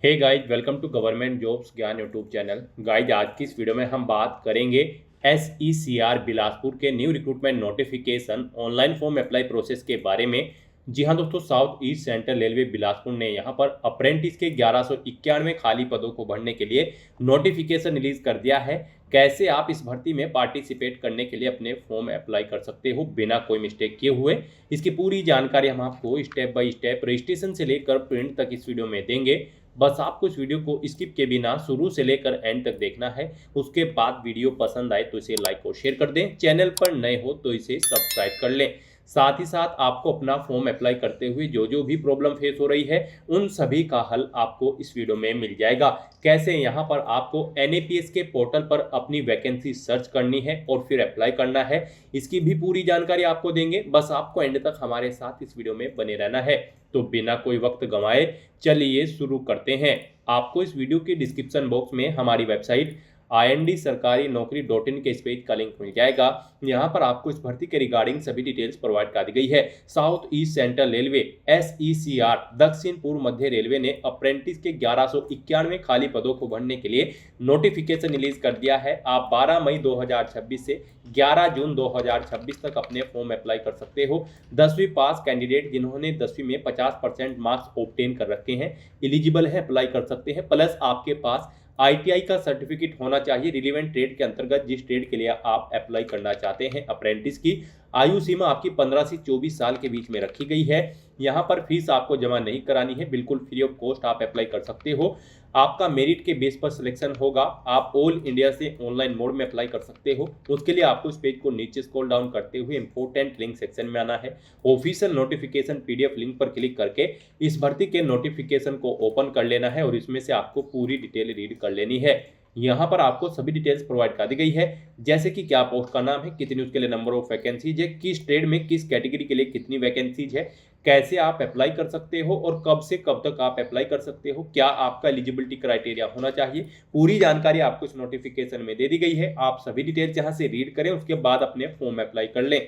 Hey guys, welcome to government jobs Gyan YouTube channel. Guys, आज की इस वीडियो में हम बात करेंगे SECR बिलासपुर के new recruitment notification online form apply process के बारे में। जी हाँ दोस्तों, south east central railway Bilaspur ने यहाँ पर अप्रेंटिस के 1191 खाली पदों को भरने के लिए नोटिफिकेशन रिलीज कर दिया है। कैसे आप इस भर्ती में पार्टिसिपेट करने के लिए अपने फॉर्म अप्लाई कर सकते हो बिना कोई मिस्टेक किए हुए, इसकी पूरी जानकारी हम आपको स्टेप बाय स्टेप रजिस्ट्रेशन से लेकर प्रिंट तक इस वीडियो में देंगे। बस आपको इस वीडियो को स्किप के बिना शुरू से लेकर एंड तक देखना है। उसके बाद वीडियो पसंद आए तो इसे लाइक और शेयर कर दें। चैनल पर नए हो तो इसे सब्सक्राइब कर लें। साथ ही साथ आपको अपना फॉर्म अप्लाई करते हुए जो भी प्रॉब्लम फेस हो रही है उन सभी का हल आपको इस वीडियो में मिल जाएगा। कैसे यहाँ पर आपको NAPS के पोर्टल पर अपनी वैकेंसी सर्च करनी है और फिर अप्लाई करना है, इसकी भी पूरी जानकारी आपको देंगे। बस आपको एंड तक हमारे साथ इस वीडियो में बने रहना है। तो बिना कोई वक्त गंवाए चलिए शुरू करते हैं। आपको इस वीडियो के डिस्क्रिप्शन बॉक्स में हमारी वेबसाइट IND-sarkari-naukri.in के इस पेज का लिंक मिल जाएगा। यहाँ पर आपको इस भर्ती के रिगार्डिंग सभी डिटेल्स प्रोवाइड कर दी गई है। South east central railway SECR दक्षिण पूर्व मध्य रेलवे ने अप्रेंटिस के 1191 खाली पदों को भरने के लिए नोटिफिकेशन रिलीज कर दिया है। आप 12 मई 2026 से 11 जून 2026 तक अपने फॉर्म अप्लाई कर सकते हो। 10वीं पास कैंडिडेट जिन्होंने 10वीं में 50% मार्क्स ऑब्टेन कर रखे हैं एलिजिबल है, अप्लाई कर सकते हैं। प्लस आपके पास ITI का सर्टिफिकेट होना चाहिए रिलीवेंट ट्रेड के अंतर्गत, जिस ट्रेड के लिए आप अप्लाई करना चाहते हैं। अप्रेंटिस की आयु सीमा आपकी 15 से 24 साल के बीच में रखी गई है। यहाँ पर फीस आपको जमा नहीं करानी है, बिल्कुल फ्री ऑफ कॉस्ट आप अप्लाई कर सकते हो। आपका मेरिट के बेस पर सिलेक्शन होगा। आप ऑल इंडिया से ऑनलाइन मोड में अप्लाई कर सकते हो। उसके लिए आपको इस पेज को नीचे स्क्रॉल डाउन करते हुए इंपॉर्टेंट लिंक सेक्शन में आना है। ऑफिशियल नोटिफिकेशन PDF लिंक पर क्लिक करके इस भर्ती के नोटिफिकेशन को ओपन कर लेना है और इसमें से आपको पूरी डिटेल रीड कर लेनी है। यहाँ पर आपको सभी डिटेल्स प्रोवाइड कर दी गई है, जैसे कि क्या पोस्ट का नाम है, कितनी उसके लिए नंबर ऑफ वैकेंसीज है, किस ट्रेड में किस कैटेगरी के लिए कितनी वैकेंसीज है, कैसे आप अप्लाई कर सकते हो और कब से कब तक आप अप्लाई कर सकते हो, क्या आपका एलिजिबिलिटी क्राइटेरिया होना चाहिए। पूरी जानकारी आपको इस नोटिफिकेशन में दे दी गई है। आप सभी डिटेल्स यहाँ से रीड करें, उसके बाद अपने फॉर्म अप्लाई कर लें।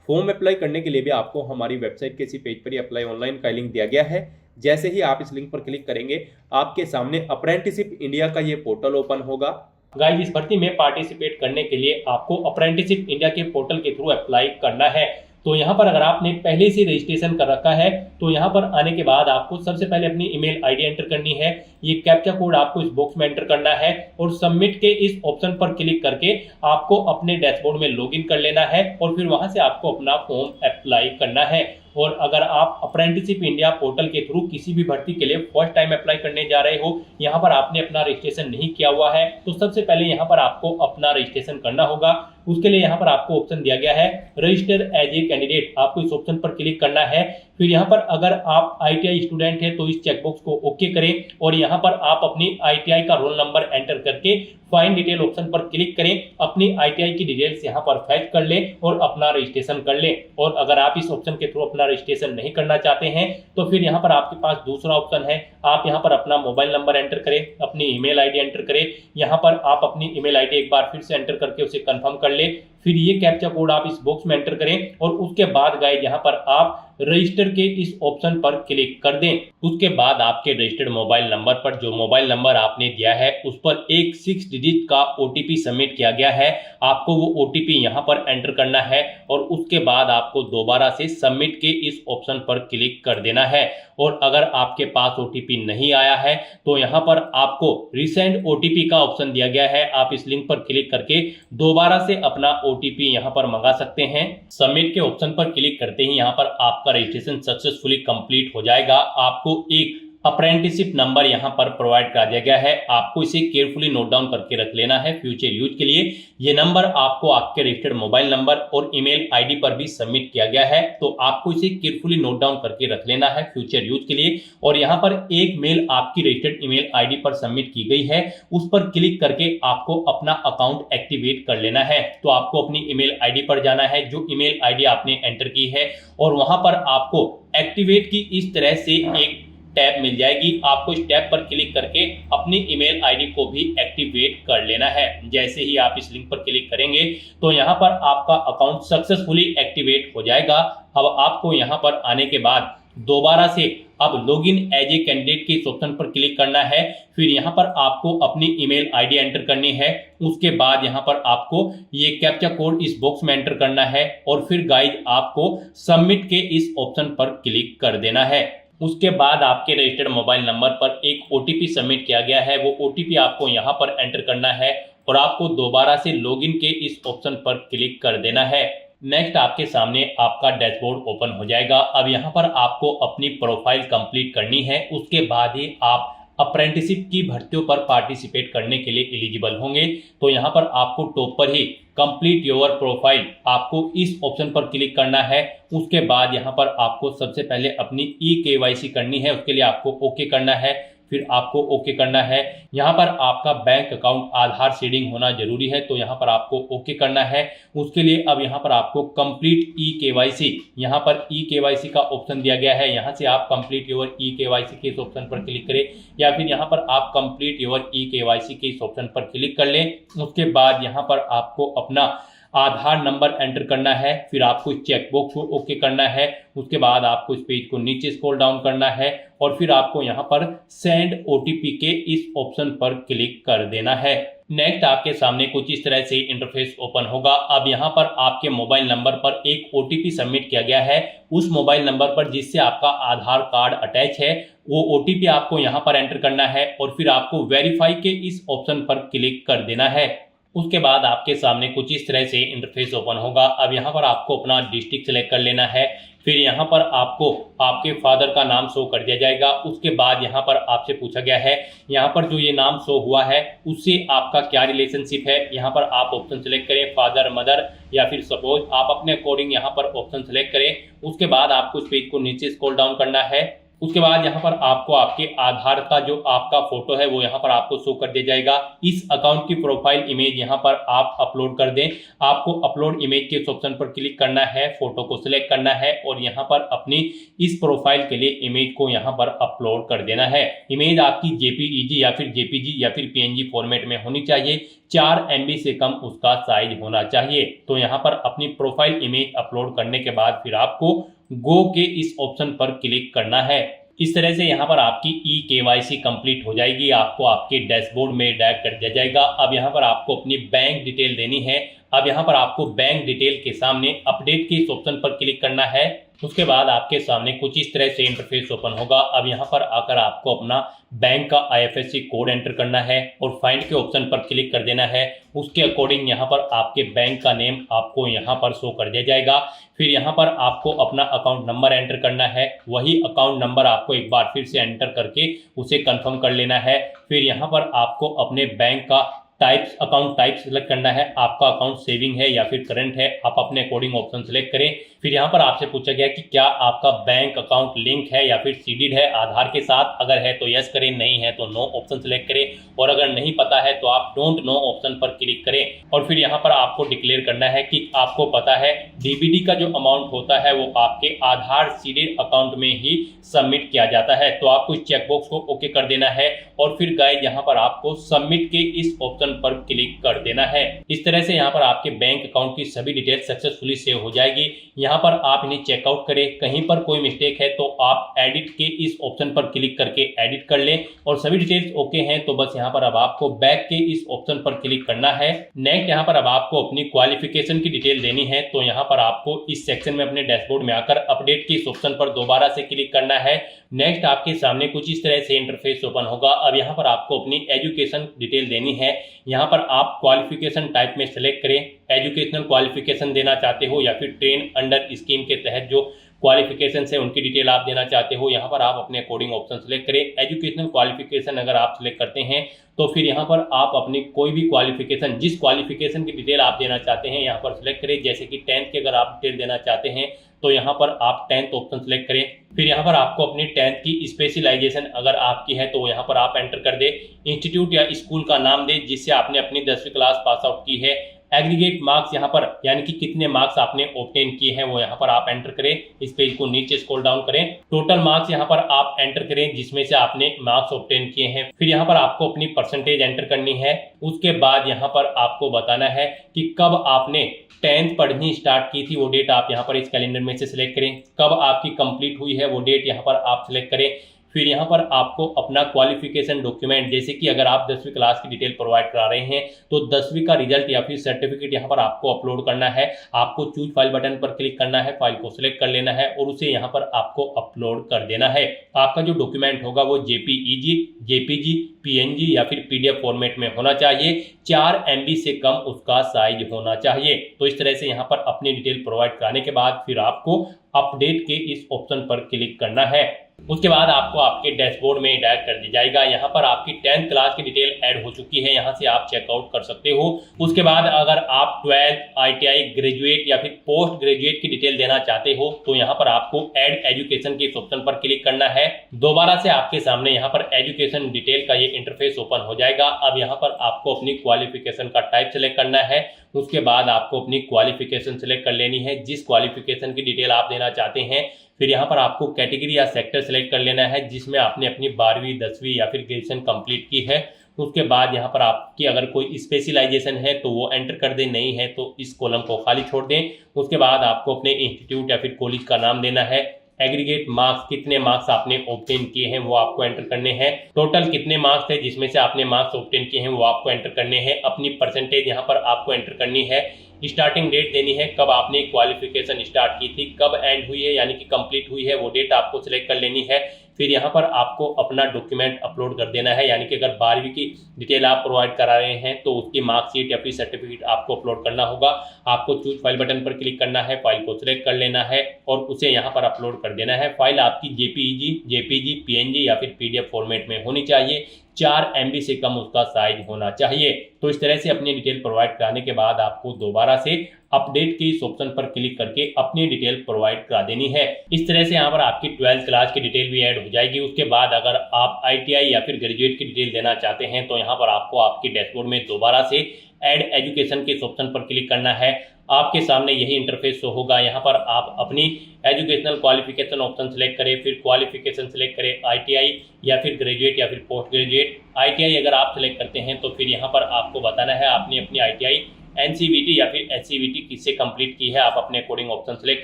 फॉर्म अप्लाई करने के लिए भी आपको हमारी वेबसाइट के इसी पेज पर अप्लाई ऑनलाइन का लिंक दिया गया है। जैसे ही आप इस लिंक पर क्लिक करेंगे आपके सामने अप्रेंटिसशिप इंडिया का ये पोर्टल ओपन होगा। गाइस, इस भर्ती में पार्टिसिपेट करने के लिए आपको अप्रेंटिसशिप इंडिया के पोर्टल के थ्रू अप्लाई करना है। तो यहाँ पर अगर आपने पहले से रजिस्ट्रेशन कर रखा है तो यहाँ पर आने के बाद आपको सबसे पहले अपनी ईमेल आईडी एंटर करनी है। ये कैप्चा कोड आपको इस बॉक्स में एंटर करना है और सबमिट के इस ऑप्शन पर क्लिक करके आपको अपने डैशबोर्ड में लॉगिन कर लेना है और फिर वहां से आपको अपना फॉर्म अप्लाई करना है। और अगर आप अप्रेंटिसशिप इंडिया पोर्टल के थ्रू किसी भी भर्ती के लिए फर्स्ट टाइम अप्लाई करने जा रहे हो, यहाँ पर आपने अपना रजिस्ट्रेशन नहीं किया हुआ है, तो सबसे पहले यहाँ पर आपको अपना रजिस्ट्रेशन करना होगा। उसके लिए यहाँ पर आपको ऑप्शन दिया गया है रजिस्टर एज ए कैंडिडेट, आपको इस ऑप्शन पर क्लिक करना है। फिर यहाँ पर अगर आप ITI स्टूडेंट है तो इस चेकबॉक्स को ओके करें और यहाँ पर आप अपनी ITI का रोल नंबर एंटर करके फाइंड डिटेल ऑप्शन पर क्लिक करें। अपनी ITI की डिटेल्स यहाँ पर फैच कर लें और अपना रजिस्ट्रेशन कर लें। और अगर आप इस ऑप्शन के थ्रू अपना रजिस्ट्रेशन नहीं करना चाहते हैं तो फिर यहाँ पर आपके पास दूसरा ऑप्शन है। आप यहाँ पर अपना मोबाइल नंबर एंटर करें, अपनी ईमेल आईडी एंटर करें। यहाँ पर आप अपनी ईमेल आईडी एक बार फिर से एंटर करके उसे कंफर्म कर ले। फिर ये कैप्चा कोड आप इस बॉक्स में एंटर करें और उसके बाद गाइस यहाँ पर आप रजिस्टर के इस ऑप्शन पर क्लिक कर दें। उसके बाद आपके रजिस्टर्ड मोबाइल नंबर पर, जो मोबाइल नंबर आपने दिया है उस पर एक 6 डिजिट का OTP सबमिट किया गया है। आपको वो OTP यहाँ पर एंटर करना है और उसके बाद आपको दोबारा से सबमिट के इस ऑप्शन पर क्लिक कर देना है। और अगर आपके पास OTP नहीं आया है तो यहाँ पर आपको रिसेंड OTP का ऑप्शन दिया गया है। आप इस लिंक पर क्लिक करके दोबारा से अपना OTP यहाँ पर मंगा सकते हैं। सबमिट के ऑप्शन पर क्लिक करते ही यहाँ पर आपका रजिस्ट्रेशन सक्सेसफुली कंप्लीट हो जाएगा। आपको एक अप्रेंटिसशिप नंबर यहाँ पर प्रोवाइड कर दिया गया है, आपको इसे केयरफुली नोट डाउन करके रख लेना है फ्यूचर यूज के लिए। ये नंबर आपको आपके रजिस्टर्ड मोबाइल नंबर और ईमेल आईडी पर भी सबमिट किया गया है, तो आपको इसे केयरफुली नोट डाउन करके रख लेना है फ्यूचर यूज के लिए। और यहाँ पर एक मेल आपकी रजिस्टर्ड ईमेल आईडी पर सबमिट की गई है, उस पर क्लिक करके आपको अपना अकाउंट एक्टिवेट कर लेना है। तो आपको अपनी ईमेल आईडी पर जाना है, जो ईमेल आईडी आपने एंटर की है, और वहां पर आपको एक्टिवेट की इस तरह से एक टैब मिल जाएगी। आपको इस टैब पर क्लिक करके अपनी ईमेल आईडी को भी एक्टिवेट कर लेना है। जैसे ही आप इस लिंक पर क्लिक करेंगे तो यहाँ पर आपका अकाउंट सक्सेसफुली एक्टिवेट हो जाएगा। अब आपको यहाँ पर आने के बाद दोबारा से अब लॉगिन एज ए कैंडिडेट के इस ऑप्शन पर क्लिक करना है। फिर यहाँ पर आपको अपनी ईमेल आईडी एंटर करनी है। उसके बाद यहाँ पर आपको ये कैप्चा कोड इस बॉक्स में एंटर करना है और फिर गाइज आपको सबमिट के इस ऑप्शन पर क्लिक कर देना है। उसके बाद आपके रजिस्टर्ड मोबाइल नंबर पर एक ओटीपी सबमिट किया गया है, वो ओटीपी आपको यहाँ पर एंटर करना है और आपको दोबारा से लॉगिन के इस ऑप्शन पर क्लिक कर देना है। नेक्स्ट आपके सामने आपका डैशबोर्ड ओपन हो जाएगा। अब यहाँ पर आपको अपनी प्रोफाइल कंप्लीट करनी है, उसके बाद ही आप अप्रेंटिसशिप की भर्तियों पर पार्टिसिपेट करने के लिए एलिजिबल होंगे। तो यहाँ पर आपको टॉप पर ही कंप्लीट योर प्रोफाइल आपको इस ऑप्शन पर क्लिक करना है। उसके बाद यहाँ पर आपको सबसे पहले अपनी ई-केवाईसी करनी है, उसके लिए आपको ओके करना है। फिर आपको ओके करना है। यहाँ पर आपका बैंक अकाउंट आधार सीडिंग होना जरूरी है, तो यहाँ पर आपको ओके करना है। उसके लिए अब यहाँ पर आपको कंप्लीट ई-केवाईसी, यहाँ पर ई-केवाईसी का ऑप्शन दिया गया है, यहाँ से आप कंप्लीट योर ई-केवाईसी के इस ऑप्शन पर क्लिक करें या फिर यहाँ पर आप कंप्लीट योर ई-केवाईसी के इस ऑप्शन पर क्लिक कर लें। उसके बाद यहाँ पर आपको अपना आधार नंबर एंटर करना है। फिर आपको इस चेकबॉक्स को ओके करना है। उसके बाद आपको इस पेज को नीचे स्क्रॉल डाउन करना है और फिर आपको यहाँ पर सेंड ओटीपी के इस ऑप्शन पर क्लिक कर देना है। नेक्स्ट आपके सामने कुछ इस तरह से इंटरफेस ओपन होगा। अब यहाँ पर आपके मोबाइल नंबर पर एक ओटीपी सबमिट किया गया है। उस मोबाइल नंबर पर जिससे आपका आधार कार्ड अटैच है, वो ओटीपी आपको यहाँ पर एंटर करना है और फिर आपको वेरीफाई के इस ऑप्शन पर क्लिक कर देना है। उसके बाद आपके सामने कुछ इस तरह से इंटरफेस ओपन होगा। अब यहाँ पर आपको अपना डिस्ट्रिक्ट सेलेक्ट कर लेना है। फिर यहाँ पर आपको आपके फादर का नाम शो कर दिया जाएगा। उसके बाद यहाँ पर आपसे पूछा गया है यहाँ पर जो ये नाम शो हुआ है उससे आपका क्या रिलेशनशिप है। यहाँ पर आप ऑप्शन सेलेक्ट करें, फादर, मदर या फिर सपोज, आप अपने अकॉर्डिंग यहाँ पर ऑप्शन सेलेक्ट करें। उसके बाद आपको इस पेज को नीचे स्क्रॉल डाउन करना है। उसके बाद यहाँ पर आपको आपके आधार का जो आपका फोटो है वो यहाँ पर आपको शो कर दिया जाएगा। इस अकाउंट की प्रोफाइल इमेज यहाँ पर आप अपलोड कर दें। आपको अपलोड इमेज के इस ऑप्शन पर क्लिक करना है, फोटो को सिलेक्ट करना है और यहाँ पर अपनी इस प्रोफाइल के लिए इमेज को यहाँ पर अपलोड कर देना है। इमेज आपकी जेपीईजी या फिर जेपीजी या फिर पीएनजी फॉर्मेट में होनी चाहिए। 4 MB से कम उसका साइज होना चाहिए। तो यहाँ पर अपनी प्रोफाइल इमेज अपलोड करने के बाद फिर आपको गो के इस ऑप्शन पर क्लिक करना है। इस तरह से यहाँ पर आपकी ई-केवाईसी कंप्लीट हो जाएगी। आपको आपके डैशबोर्ड में डायरेक्ट कर दिया जाएगा। अब यहाँ पर आपको अपनी बैंक डिटेल देनी है। अब यहाँ पर आपको बैंक डिटेल के सामने अपडेट के इस ऑप्शन पर क्लिक करना है। उसके बाद आपके सामने कुछ इस तरह से इंटरफेस ओपन होगा। अब यहाँ पर आकर आपको अपना बैंक का IFSC कोड एंटर करना है और फाइंड के ऑप्शन पर क्लिक कर देना है। उसके अकॉर्डिंग यहाँ पर आपके बैंक का नेम आपको यहाँ पर शो कर दिया जाएगा। फिर यहाँ पर आपको अपना अकाउंट नंबर एंटर करना है। वही अकाउंट नंबर आपको एक बार फिर से एंटर करके उसे कंफर्म कर लेना है। फिर यहाँ पर आपको अपने बैंक का अकाउंट टाइप सेलेक्ट करना है। आपका अकाउंट सेविंग है या फिर करंट है, आप अपने अकॉर्डिंग ऑप्शन सेलेक्ट करें। फिर यहाँ पर आपसे पूछा गया कि क्या आपका बैंक अकाउंट लिंक है या फिर सीडेड है आधार के साथ। अगर है तो यस करें, नहीं है तो नो ऑप्शन सेलेक्ट करें और अगर नहीं पता है तो आप डोंट नो ऑप्शन पर क्लिक करें। और फिर यहाँ पर आपको डिक्लेयर करना है कि आपको पता है डीबीडी का जो अमाउंट होता है वो आपके आधार सीडेड अकाउंट में ही सबमिट किया जाता है। तो आपको इस चेकबॉक्स को ओके कर देना है और फिर गाइस यहाँ पर आपको सबमिट के इस ऑप्शन पर क्लिक कर देना है। इस तरह से यहाँ पर आपके बैंक अकाउंट की सभी डिटेल सक्सेसफुली सेव हो जाएगी। यहाँ पर आप इन्हें चेकआउट करें, कहीं पर कोई मिस्टेक है तो आप एडिट के इस ऑप्शन पर क्लिक करके एडिट कर लें और सभी डिटेल्स ओके हैं तो बस यहाँ पर अब आपको बैक के इस ऑप्शन पर क्लिक करना है। नेक्स्ट यहाँ पर अब आपको अपनी क्वालिफिकेशन की डिटेल देनी है। तो यहाँ पर आपको इस सेक्शन में अपने डैशबोर्ड में आकर अपडेट के इस ऑप्शन पर दोबारा से क्लिक करना है। नेक्स्ट आपके सामने कुछ इस तरह से इंटरफेस ओपन होगा। अब यहाँ पर आपको अपनी एजुकेशन डिटेल देनी है। यहाँ पर आप क्वालिफिकेशन टाइप में सेलेक्ट करें, एजुकेशनल क्वालिफिकेशन देना चाहते हो या फिर ट्रेन अंडर स्कीम के तहत जो क्वालिफिकेशन है उनकी डिटेल आप देना चाहते हो। यहाँ पर आप अपने अकॉर्डिंग ऑप्शन सेलेक्ट करें। एजुकेशनल क्वालिफिकेशन अगर आप सेलेक्ट करते हैं तो फिर यहाँ पर आप अपनी कोई भी क्वालिफिकेशन, जिस क्वालिफिकेशन की डिटेल आप देना चाहते हैं यहाँ पर सिलेक्ट करें। जैसे कि 10th की अगर आप डिटेल देना चाहते हैं तो यहाँ पर आप 10th ऑप्शन सेलेक्ट करें। फिर यहाँ पर आपको अपनी 10th की स्पेशलाइजेशन अगर आपकी है तो यहाँ पर आप एंटर कर दे। इंस्टीट्यूट या स्कूल का नाम दे जिससे आपने अपनी 10वीं क्लास पास आउट की है। एग्रीगेट मार्क्स यहाँ पर यानी कि कितने मार्क्स आपने ऑब्टेन किए हैं वो यहाँ पर आप एंटर करें। इस पेज को नीचे स्क्रॉल डाउन करें, टोटल मार्क्स यहाँ पर आप एंटर करें जिसमें से आपने मार्क्स ऑब्टेन किए हैं। फिर यहाँ पर आपको अपनी परसेंटेज एंटर करनी है। उसके बाद यहाँ पर आपको बताना है कि कब आपने 10th पढ़नी स्टार्ट की थी, वो डेट आप यहाँ पर इस कैलेंडर में से सिलेक्ट करें। कब आपकी कंप्लीट हुई है वो डेट यहाँ पर आप सिलेक्ट करें। फिर यहाँ पर आपको अपना क्वालिफिकेशन डॉक्यूमेंट, जैसे कि अगर आप 10वीं क्लास की डिटेल प्रोवाइड करा रहे हैं तो 10वीं का रिजल्ट या फिर सर्टिफिकेट यहाँ पर आपको अपलोड करना है। आपको चूज फाइल बटन पर क्लिक करना है, फाइल को सिलेक्ट कर लेना है और उसे यहाँ पर आपको अपलोड कर देना है। आपका जो डॉक्यूमेंट होगा वो जेपीईजी, जेपीजी, पीएनजी या फिर पीडीएफ फॉर्मेट में होना चाहिए। 4 MB से कम उसका साइज होना चाहिए। तो इस तरह से यहाँ पर अपनी डिटेल प्रोवाइड कराने के बाद फिर आपको अपडेट के इस ऑप्शन पर क्लिक करना है। उसके बाद आपको आपके डैशबोर्ड में डायरेक्ट कर दिया जाएगा। यहाँ पर आपकी 10th क्लास की डिटेल ऐड हो चुकी है, यहाँ से आप चेकआउट कर सकते हो। उसके बाद अगर आप 12th, ITI, ग्रेजुएट या फिर पोस्ट ग्रेजुएट की डिटेल देना चाहते हो तो यहाँ पर आपको ऐड एजुकेशन के इस ऑप्शन पर क्लिक करना है। दोबारा से आपके सामने यहाँ पर एजुकेशन डिटेल का ये इंटरफेस ओपन हो जाएगा। अब यहाँ पर आपको अपनी क्वालिफिकेशन का टाइप सेलेक्ट करना है। उसके बाद आपको अपनी क्वालिफिकेशन सेलेक्ट कर लेनी है, जिस क्वालिफिकेशन की डिटेल आप देना चाहते हैं। फिर यहाँ पर आपको कैटेगरी या सेक्टर सेलेक्ट कर लेना है जिसमें आपने अपनी 12वीं, 10वीं या फिर ग्रेजुएशन कंप्लीट की है। उसके बाद यहाँ पर आपकी अगर कोई स्पेशलाइजेशन है तो वो एंटर कर दें, नहीं है तो इस कॉलम को खाली छोड़ दें। उसके बाद आपको अपने इंस्टीट्यूट या फिर कॉलेज का नाम देना है। एग्रीगेट मार्क्स, कितने मार्क्स आपने ऑब्टेन किए हैं वो आपको एंटर करने हैं। टोटल कितने मार्क्स थे जिसमें से आपने मार्क्स ऑब्टेन किए हैं वो आपको एंटर करने हैं। अपनी परसेंटेज यहाँ पर आपको एंटर करनी है। स्टार्टिंग डेट देनी है, कब आपने क्वालिफिकेशन स्टार्ट की थी, कब एंड हुई है यानी कि कंप्लीट हुई है वो डेट आपको सिलेक्ट कर लेनी है। फिर यहाँ पर आपको अपना डॉक्यूमेंट अपलोड कर देना है, यानी कि अगर 12वीं की डिटेल आप प्रोवाइड करा रहे हैं तो उसकी मार्कशीट या फिर सर्टिफिकेट आपको अपलोड करना होगा। आपको चूज फाइल बटन पर क्लिक करना है, फाइल को सिलेक्ट कर लेना है और उसे यहाँ पर अपलोड कर देना है। फाइल आपकी जेपीईजी, जेपीजी, पीएनजी या फिर पीडीएफ फॉर्मेट में होनी चाहिए। 4 MB से कम उसका साइज होना चाहिए। तो इस तरह से अपनी डिटेल प्रोवाइड कराने के बाद आपको दोबारा से अपडेट के इस ऑप्शन पर क्लिक करके अपनी डिटेल प्रोवाइड करा देनी है। इस तरह से यहाँ पर आपकी 12th क्लास की डिटेल भी ऐड हो जाएगी। उसके बाद अगर आप ITI या फिर ग्रेजुएट की डिटेल देना चाहते हैं तो यहाँ पर आपको आपके डैशबोर्ड में दोबारा से ऐड एजुकेशन के इस ऑप्शन पर क्लिक करना है। आपके सामने यही इंटरफेस शो होगा। यहाँ पर आप अपनी एजुकेशनल क्वालिफिकेशन ऑप्शन सेलेक्ट करें, फिर क्वालिफिकेशन सेलेक्ट करें, ITI या फिर ग्रेजुएट या फिर पोस्ट ग्रेजुएट। ITI अगर आप सेलेक्ट करते हैं तो फिर यहाँ पर आपको बताना है आपने अपनी ITI NCVT या फिर SCVT किससे कंप्लीट की है, आप अपने कोडिंग ऑप्शन सेलेक्ट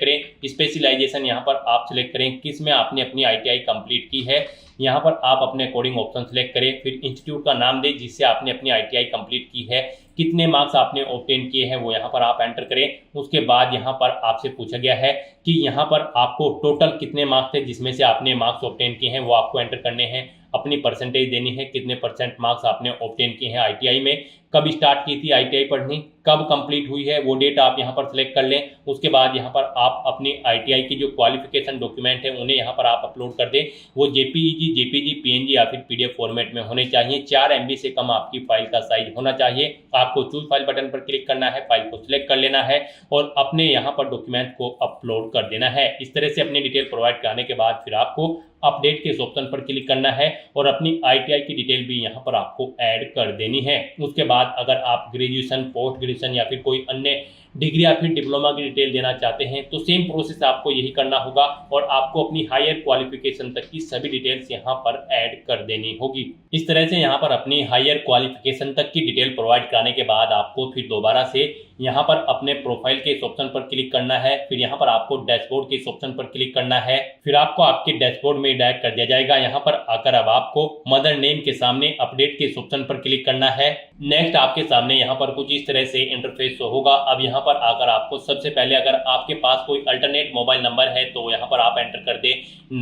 करें। स्पेशलाइजेशन यहाँ पर आप सिलेक्ट करें किस में आपने अपनी ITI कंप्लीट की है, यहाँ पर आप अपने कोडिंग ऑप्शन सेलेक्ट करें। फिर इंस्टीट्यूट का नाम दें जिससे आपने अपनी ITI कंप्लीट की है। कितने मार्क्स आपने ऑब्टेन किए हैं वो यहाँ पर आप एंटर करें। उसके बाद यहाँ पर आपसे पूछा गया है कि यहाँ पर आपको टोटल कितने मार्क्स थे जिसमें से आपने मार्क्स ऑब्टेन किए हैं वो आपको एंटर करने हैं। अपनी परसेंटेज देनी है, कितने परसेंट मार्क्स आपने ऑब्टेन किए हैं ITI में, कब स्टार्ट की थी ITI पढ़नी, कब कंप्लीट हुई है वो डेट आप यहाँ पर सिलेक्ट कर लें। उसके बाद यहाँ पर आप अपनी ITI की जो क्वालिफिकेशन डॉक्यूमेंट है उन्हें यहाँ पर आप अपलोड कर दें। वो JPEG, JPG, PNG या फिर PDF फॉर्मेट में होने चाहिए। 4 MB से कम आपकी फाइल का साइज होना चाहिए। आपको चूज फाइल बटन पर क्लिक करना है, फाइल को सिलेक्ट कर लेना है और अपने यहाँ पर डॉक्यूमेंट को अपलोड कर देना है। इस तरह से अपनी डिटेल प्रोवाइड कराने के बाद फिर आपको अपडेट के इस ऑप्शन पर क्लिक करना है और अपनी ITI की डिटेल भी यहाँ पर आपको ऐड कर देनी है। उसके बाद अगर आप ग्रेजुएशन, पोस्ट ग्रेजुएशन या फिर कोई अन्य डिग्री या फिर डिप्लोमा की डिटेल देना चाहते हैं तो सेम प्रोसेस आपको यही करना होगा और आपको अपनी हायर क्वालिफिकेशन तक की सभी डिटेल्स यहाँ पर ऐड कर देनी होगी। इस तरह से यहाँ पर अपनी हायर क्वालिफिकेशन तक की डिटेल प्रोवाइड कराने के बाद आपको फिर दोबारा से यहाँ पर अपने प्रोफाइल के इस ऑप्शन पर क्लिक करना है। फिर यहाँ पर आपको डैशबोर्ड के इस ऑप्शन पर क्लिक करना है। फिर आपको आपके डैशबोर्ड में डायरेक्ट कर दिया जाएगा। यहाँ पर आकर अब आपको मदर नेम के सामने अपडेट के इस ऑप्शन पर क्लिक करना है। नेक्स्ट आपके सामने यहाँ पर कुछ इस तरह से इंटरफेस होगा। अब यहाँ पर आकर आपको सबसे पहले अगर आपके पास कोई अल्टरनेट मोबाइल नंबर है तो यहाँ पर आप एंटर कर दें,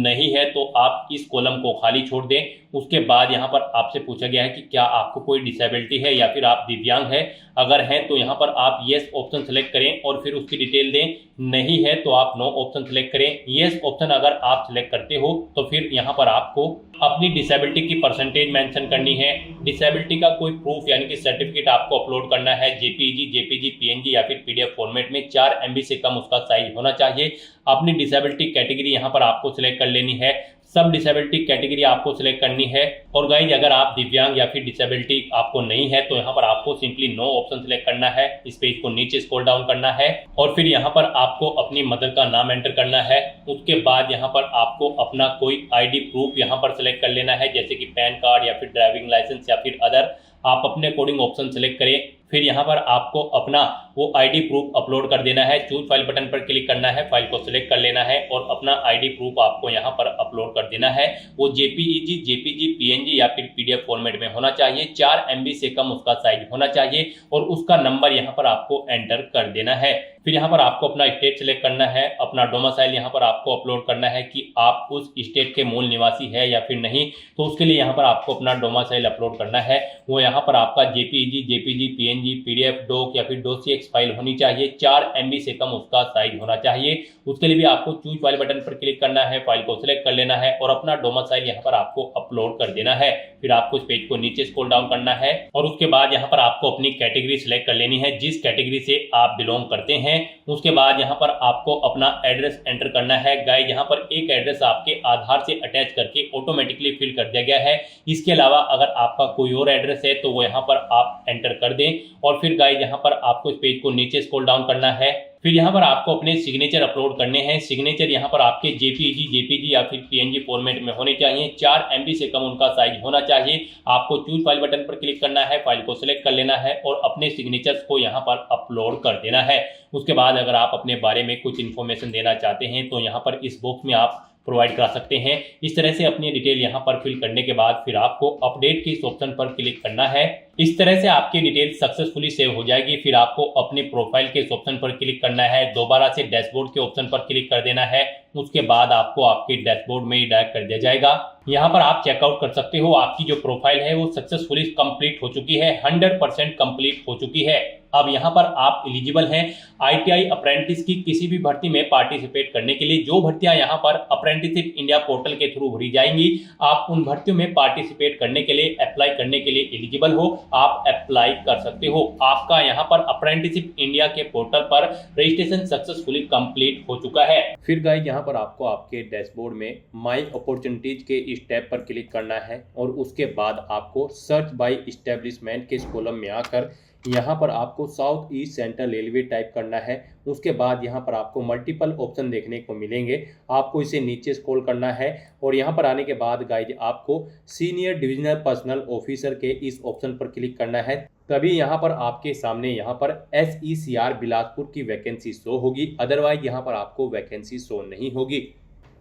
नहीं है तो आप इस कॉलम को खाली छोड़ दें। उसके बाद यहाँ पर आपसे पूछा गया है कि क्या आपको कोई डिसेबिलिटी है या फिर आप दिव्यांग है, अगर हैं तो यहाँ पर आप येस ऑप्शन सेलेक्ट करें और फिर उसकी डिटेल दें, नहीं है तो आप नो ऑप्शन सेलेक्ट करें। येस ऑप्शन अगर आप सिलेक्ट करते हो तो फिर यहाँ पर आपको अपनी डिसेबिलिटी की परसेंटेज मेंशन करनी है। डिसेबिलिटी का कोई प्रूफ यानी कि सर्टिफिकेट आपको अपलोड करना है। JPEG, JPG, PNG या फिर PDF फॉर्मेट में 4 MB से कम उसका साइज होना चाहिए। अपनी डिसेबिलिटी कैटेगरी यहाँ पर आपको सिलेक्ट कर लेनी है। सब डिसेबिलिटी कैटेगरी आपको सिलेक्ट करनी है। और गाइज अगर आप दिव्यांग या फिर डिसेबिलिटी आपको नहीं है तो यहाँ पर आपको सिंपली नो ऑप्शन सिलेक्ट करना है। इस पेज को नीचे स्क्रॉल डाउन करना है और फिर यहाँ पर आपको अपनी मदर का नाम एंटर करना है। उसके बाद यहाँ पर आपको अपना कोई आईडी प्रूफ यहाँ पर सिलेक्ट कर लेना है, जैसे कि पैन कार्ड या फिर ड्राइविंग लाइसेंस या फिर अदर। आप अपने अकॉर्डिंग ऑप्शन सेलेक्ट करें। फिर यहाँ पर आपको अपना वो आईडी प्रूफ अपलोड कर देना है। चूज फाइल बटन पर क्लिक करना है, फाइल को सिलेक्ट कर लेना है और अपना आईडी प्रूफ आपको यहाँ पर अपलोड कर देना है। वो जेपीईजी, जेपीजी, पीएनजी या फिर पीडीएफ फॉर्मेट में होना चाहिए। 4 MB से कम उसका साइज होना चाहिए और उसका नंबर यहाँ पर आपको एंटर कर देना है। फिर यहाँ पर आपको अपना स्टेट सिलेक्ट करना है, अपना डोमिसाइल यहाँ पर आपको अपलोड करना है कि आप उस स्टेट के मूल निवासी है या फिर नहीं। तो उसके लिए यहाँ पर आपको अपना डोमिसाइल अपलोड करना है। वो यहाँ पर आपका JPEG, JPG, PNG, PDF, doc या फिर डॉक्स फाइल होनी चाहिए। 4 MB से कम उसका साइज होना चाहिए। उसके लिए भी आपको चूज फाइल बटन पर क्लिक करना है, फाइल को सिलेक्ट कर लेना है और अपना डोमिसाइल यहाँ पर आपको अपलोड कर देना है। फिर आपको इस पेज को नीचे स्क्रॉल डाउन करना है और उसके बाद यहाँ पर आपको अपनी कैटेगरी सिलेक्ट कर लेनी है, जिस कैटेगरी से आप बिलोंग करते हैं। उसके बाद यहाँ पर आपको अपना एड्रेस एंटर करना है। गाइस यहाँ पर एक एड्रेस आपके आधार से अटैच करके ऑटोमेटिकली फिल कर दिया गया है। इसके अलावा अगर आपका कोई और एड्रेस है तो वो यहाँ पर आप एंटर कर दें। और फिर गाइस यहाँ पर आपको इस पेज को नीचे स्क्रॉल डाउन करना है। फिर यहाँ पर आपको अपने सिग्नेचर अपलोड करने हैं। सिग्नेचर यहाँ पर आपके जेपीजी या फिर पीएनजी फॉर्मेट में होने चाहिए। 4 MB से कम उनका साइज होना चाहिए। आपको चूज फाइल बटन पर क्लिक करना है, फाइल को सिलेक्ट कर लेना है और अपने सिग्नेचर्स को यहाँ पर अपलोड कर देना है। उसके बाद अगर आप अपने बारे में कुछ इन्फॉर्मेशन देना चाहते हैं तो यहाँ पर इस बॉक्स में आप प्रोवाइड करा सकते हैं। इस तरह से अपनी डिटेल यहाँ पर फिल करने के बाद फिर आपको अपडेट के इस ऑप्शन पर क्लिक करना है। इस तरह से आपकी डिटेल सक्सेसफुली सेव हो जाएगी। फिर आपको अपने प्रोफाइल के इस ऑप्शन पर क्लिक करना है, दोबारा से डैशबोर्ड के ऑप्शन पर क्लिक कर देना है। उसके बाद आपको आपके डैशबोर्ड में ही डायरेक्ट कर दिया जाएगा। यहाँ पर आप चेकआउट कर सकते हो, आपकी जो प्रोफाइल है वो सक्सेसफुली कंप्लीट हो चुकी है, 100% कंप्लीट हो चुकी है। अब यहाँ पर आप एलिजिबल हैं ITI अप्रेंटिस की किसी भी भर्ती में पार्टिसिपेट करने के लिए। जो भर्तियां यहाँ पर अप्रेंटिसशिप इंडिया पोर्टल के थ्रू भरी जाएंगी, आप उन भर्तियों में पार्टिसिपेट करने के लिए, अप्लाई करने के लिए एलिजिबल हो, आप अप्लाई कर सकते हो। आपका यहाँ पर अप्रेंटिसशिप इंडिया के पोर्टल पर रजिस्ट्रेशन सक्सेसफुली कंप्लीट हो चुका है। फिर गाइस यहाँ पर आपको आपके डैशबोर्ड में माई अपॉर्चुनिटीज के इस टैब पर क्लिक करना है और उसके बाद आपको सर्च बाय एस्टेब्लिशमेंट के इस कॉलम में आकर यहाँ पर आपको south east central railway type करना है। उसके बाद यहाँ पर आपको मल्टीपल ऑप्शन देखने को मिलेंगे, आपको इसे नीचे स्क्रॉल करना है और यहाँ पर आने के बाद गाइज आपको सीनियर डिविजनल पर्सनल ऑफिसर के इस ऑप्शन पर क्लिक करना है। तभी यहाँ पर आपके सामने यहाँ पर SECR बिलासपुर की वैकेंसी शो होगी, अदरवाइज यहाँ पर आपको वैकेंसी शो नहीं होगी।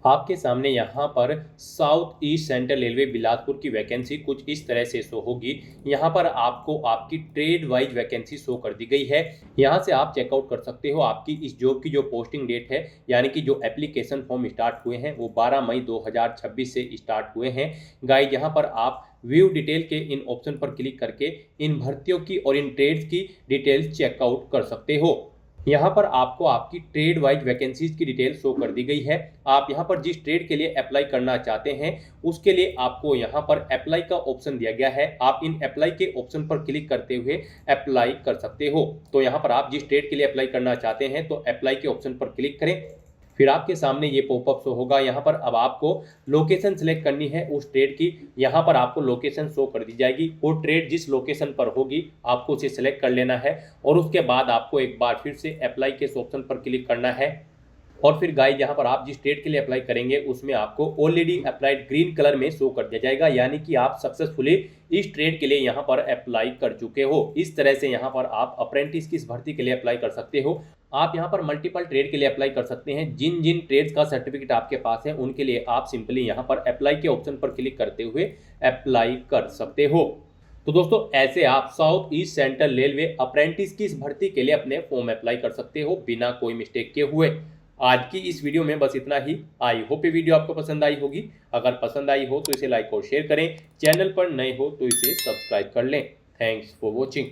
आपके सामने यहाँ पर south east central railway Bilaspur की वैकेंसी कुछ इस तरह से शो होगी। यहाँ पर आपको आपकी ट्रेड वाइज वैकेंसी शो कर दी गई है। यहाँ से आप चेकआउट कर सकते हो आपकी इस जॉब की जो पोस्टिंग डेट है, यानी कि जो एप्लीकेशन फॉर्म स्टार्ट हुए हैं वो 12 मई 2026 से स्टार्ट हुए हैं। गाइस यहाँ पर आप व्यू डिटेल के इन ऑप्शन पर क्लिक करके इन भर्तियों की और इन ट्रेड्स की डिटेल चेकआउट कर सकते हो। यहाँ पर आपको आपकी ट्रेड वाइज वैकेंसीज की डिटेल शो कर दी गई है। आप यहाँ पर जिस ट्रेड के लिए अप्लाई करना चाहते हैं उसके लिए आपको यहाँ पर अप्लाई का ऑप्शन दिया गया है। आप इन अप्लाई के ऑप्शन पर क्लिक करते हुए अप्लाई कर सकते हो। तो यहाँ पर आप जिस ट्रेड के लिए अप्लाई करना चाहते हैं तो अप्लाई के ऑप्शन पर क्लिक करें। फिर आपके सामने ये पॉपअप शो होगा। यहाँ पर अब आपको लोकेशन सिलेक्ट करनी है उस ट्रेड की। यहाँ पर आपको लोकेशन शो कर दी जाएगी। वो ट्रेड जिस लोकेशन पर होगी आपको उसे सिलेक्ट कर लेना है और उसके बाद आपको एक बार फिर से अप्लाई के ऑप्शन पर क्लिक करना है। और फिर गाइस यहाँ पर आप जिस ट्रेड के लिए अप्लाई करेंगे उसमें आपको ऑलरेडी अप्लाइड ग्रीन कलर में शो कर दिया जाएगा, यानी कि आप सक्सेसफुली इस ट्रेड के लिए यहाँ पर अप्लाई कर चुके हो। इस तरह से यहाँ पर आप अप्रेंटिस की इस भर्ती के लिए अप्लाई कर सकते हो। आप यहाँ पर मल्टीपल ट्रेड के लिए अप्लाई कर सकते हैं। जिन जिन ट्रेड्स का सर्टिफिकेट आपके पास है उनके लिए आप सिंपली यहाँ पर अप्लाई के ऑप्शन पर क्लिक करते हुए अप्लाई कर सकते हो। तो दोस्तों ऐसे आप south east central railway apprentice की इस भर्ती के लिए अपने फॉर्म अप्लाई कर सकते हो बिना कोई मिस्टेक के हुए। आज की इस वीडियो में बस इतना ही। आई होप ये वीडियो आपको पसंद आई होगी। अगर पसंद आई हो तो इसे लाइक और शेयर करें। चैनल पर नए हो तो इसे सब्सक्राइब कर लें। Thanks for watching.